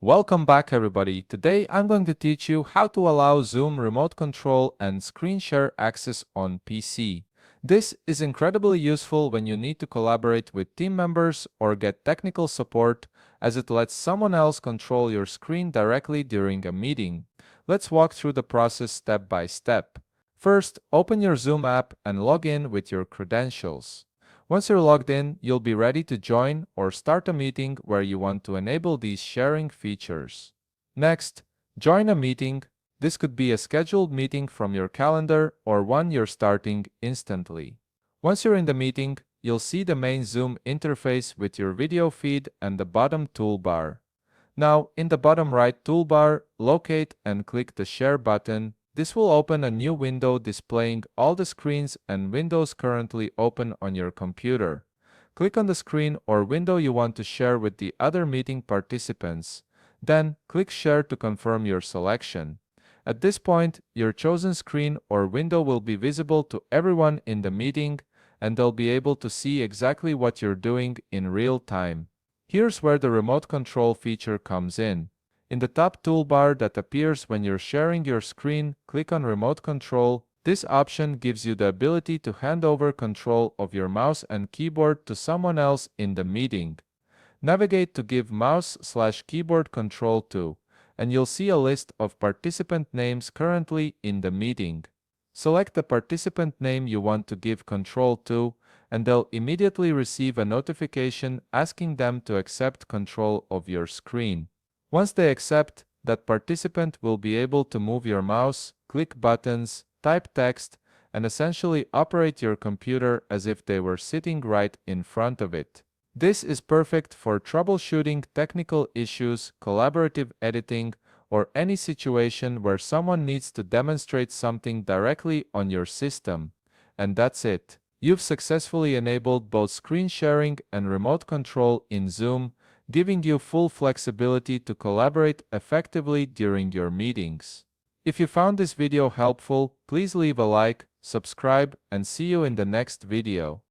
Welcome back everybody. Today I'm going to teach you how to allow Zoom remote control and screen share access on PC. This is incredibly useful when you need to collaborate with team members or get technical support, as it lets someone else control your screen directly during a meeting. Let's walk through the process step by step. First, open your Zoom app and log in with your credentials. Once you're logged in, you'll be ready to join or start a meeting where you want to enable these sharing features. Next, join a meeting. This could be a scheduled meeting from your calendar or one you're starting instantly. Once you're in the meeting, you'll see the main Zoom interface with your video feed and the bottom toolbar. Now, in the bottom right toolbar, locate and click the Share button. This will open a new window displaying all the screens and windows currently open on your computer. Click on the screen or window you want to share with the other meeting participants. Then, click Share to confirm your selection. At this point, your chosen screen or window will be visible to everyone in the meeting, and they'll be able to see exactly what you're doing in real time. Here's where the remote control feature comes in. In the top toolbar that appears when you're sharing your screen, click on Remote Control. This option gives you the ability to hand over control of your mouse and keyboard to someone else in the meeting. Navigate to give mouse/keyboard control to, and you'll see a list of participant names currently in the meeting. Select the participant name you want to give control to, and they'll immediately receive a notification asking them to accept control of your screen. Once they accept, that participant will be able to move your mouse, click buttons, type text, and essentially operate your computer as if they were sitting right in front of it. This is perfect for troubleshooting technical issues, collaborative editing, or any situation where someone needs to demonstrate something directly on your system. And that's it. You've successfully enabled both screen sharing and remote control in Zoom, giving you full flexibility to collaborate effectively during your meetings. If you found this video helpful, please leave a like, subscribe, and see you in the next video.